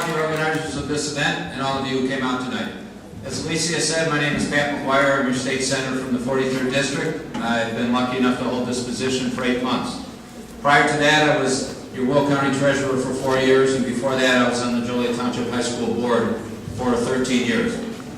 to the organizers of this event and all of you who came out tonight. As Alicia said, my name is McGuire. I'm your state senator from the 43rd District. I've been lucky enough to hold this position for 8 months. Prior to that, I was your Will County Treasurer for 4 years, and before that, I was on the Joliet Township High School Board for 13 years.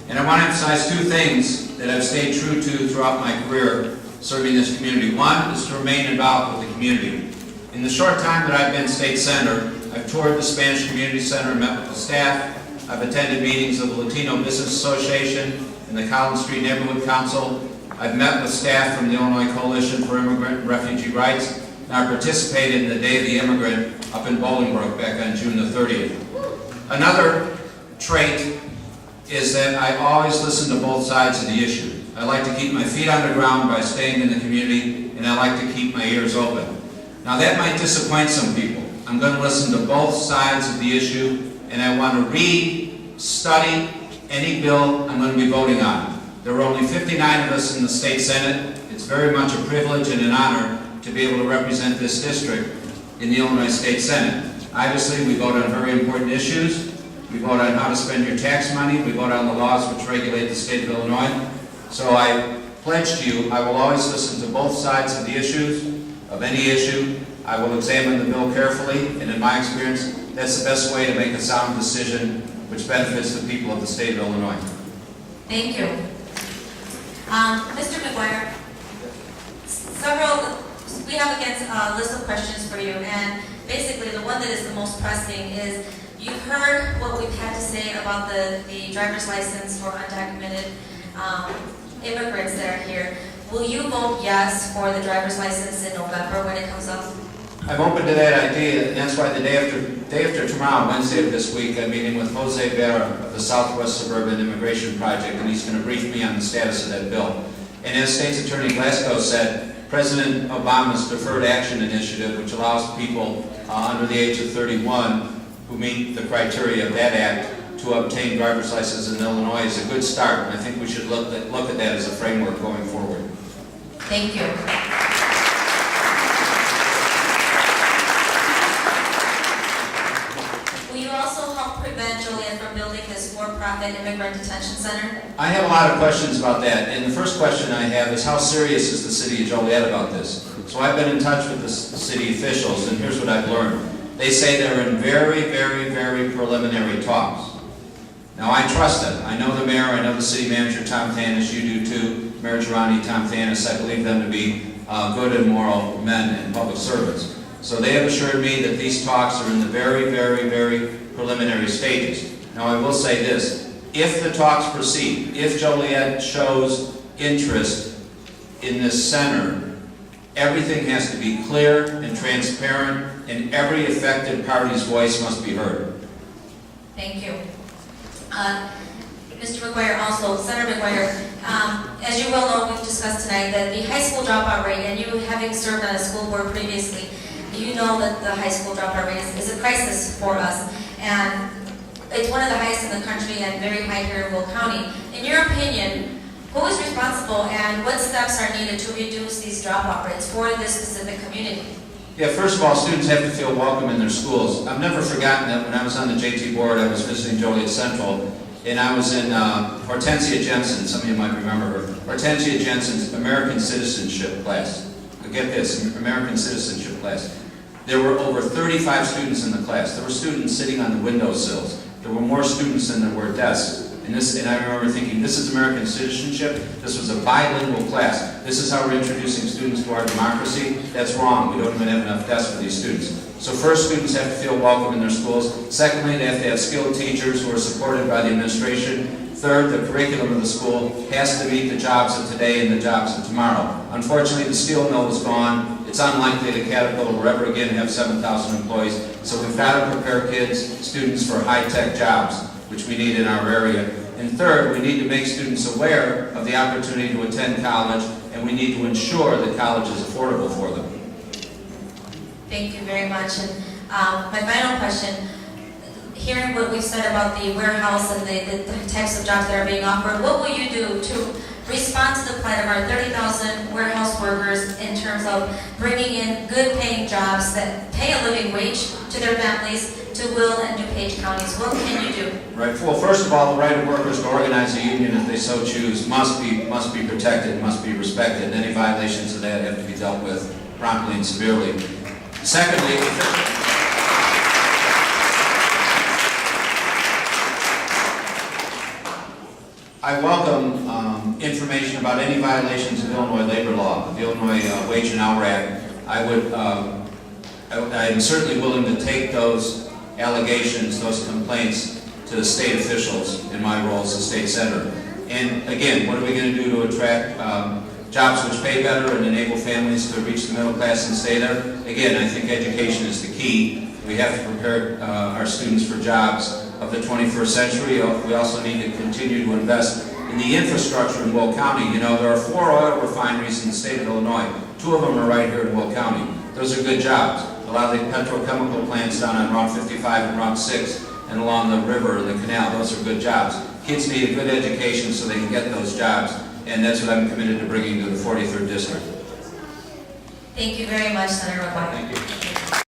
And I want to emphasize two things that I've stayed true to throughout my career serving this community. One is to remain involved with the community. In the short time that I've been state senator, I've toured the Spanish Community Center and met with the staff. I've attended meetings of the Latino Business Association and the Collins Street Neighborhood Council. I've met with staff from the Illinois Coalition for Immigrant and Refugee Rights, and I participated in the Day of the Immigrant up in Bolingbrook back on June the 30th. Another trait is that I always listen to both sides of the issue. I like to keep my feet on the ground by staying in the community, and I like to keep my ears open. Now that might disappoint some people. I'm going to listen to both sides of the issue, and I want to read, study any bill I'm going to be voting on. There are only 59 of us in the state Senate. It's very much a privilege and an honor to be able to represent this district in the Illinois State Senate. Obviously, we vote on very important issues. We vote on how to spend your tax money. We vote on the laws which regulate the state of Illinois. So I pledge to you, I will always listen to both sides of the issues, of any issue. I will examine the bill carefully, and in my experience, that's the best way to make a sound decision which benefits the people of the state of Illinois. Thank you. Mr. McGuire, we have a list of questions for you, and basically the one that is the most pressing is, you've heard what we've had to say about the driver's license for undocumented immigrants that are here. Will you vote yes for the driver's license in November when it comes up? I'm open to that idea, and that's why the day after tomorrow, Wednesday of this week, I'm meeting with Jose Vera of the Southwest Suburban Immigration Project, and he's going to brief me on the status of that bill. And as State's Attorney Glasgow said, President Obama's Deferred Action Initiative, which allows people under the age of 31 who meet the criteria of that act to obtain driver's licenses in Illinois, is a good start, and I think we should look at that as a framework going forward. Thank you. Will you also help prevent Joliet from building this for-profit immigrant detention center? I have a lot of questions about that, and the first question I have is, how serious is the city of Joliet about this? So I've been in touch with the city officials, and here's what I've learned. They say they're in very, very, very preliminary talks. Now I trust them. I know the mayor, I know the city manager, Tom Thanis, you do too, Mayor Girani, Tom Thanis. I believe them to be good and moral men and public servants. So they have assured me that these talks are in the very, very, very preliminary stages. Now I will say this, if the talks proceed, if Joliet shows interest in this center, everything has to be clear and transparent, and every affected party's voice must be heard. Thank you. Mr. McGuire, also, Senator McGuire, as you well know, we've discussed tonight that the high school dropout rate, and you having served on a school board previously, you know that the high school dropout rate is a crisis for us, and it's one of the highest in the country and very high here in Will County. In your opinion, who is responsible and what steps are needed to reduce these dropout rates for this specific community? Yeah, first of all, students have to feel welcome in their schools. I've never forgotten that when I was on the JT board, I was visiting Joliet Central, and I was in Hortensia Jensen, some of you might remember her, Hortensia Jensen's American Citizenship class. Get this, American Citizenship class. There were over 35 students in the class. There were students sitting on the windowsills. There were more students than there were desks. And I remember thinking, this is American citizenship. This was a bilingual class. This is how we're introducing students to our democracy. That's wrong. We don't even have enough desks for these students. So first, students have to feel welcome in their schools. Secondly, they have to have skilled teachers who are supported by the administration. Third, the curriculum of the school has to meet the jobs of today and the jobs of tomorrow. Unfortunately, the steel mill is gone. It's unlikely that Caterpillar will ever again have 7,000 employees. So we've got to prepare kids, students for high-tech jobs, which we need in our area. And third, we need to make students aware of the opportunity to attend college, and we need to ensure that college is affordable for them. Thank you very much. And my final question, hearing what we've said about the warehouse and the types of jobs that are being offered, what will you do to respond to the plight of our 30,000 warehouse workers in terms of bringing in good paying jobs that pay a living wage to their families, to Will and DuPage counties? What can you do? Right. Well, first of all, the right of workers to organize a union if they so choose must be protected, must be respected, and any violations of that have to be dealt with promptly and severely. Secondly, I welcome information about any violations of Illinois labor law, the Illinois Wage and Hour Act. I am certainly willing to take those allegations, those complaints to the state officials in my role as a state senator. And again, what are we going to do to attract jobs which pay better and enable families to reach the middle class and stay there? Again, I think education is the key. We have to prepare our students for jobs of the 21st century. We also need to continue to invest in the infrastructure in Will County. You know, there are 4 oil refineries in the state of Illinois. 2 of them are right here in Will County. Those are good jobs. A lot of the petrochemical plants down on Route 55 and Route 6 and along the river and the canal, those are good jobs. Kids need a good education so they can get those jobs, and that's what I'm committed to bringing to the 43rd District. Thank you very much, Senator McGuire. Thank you.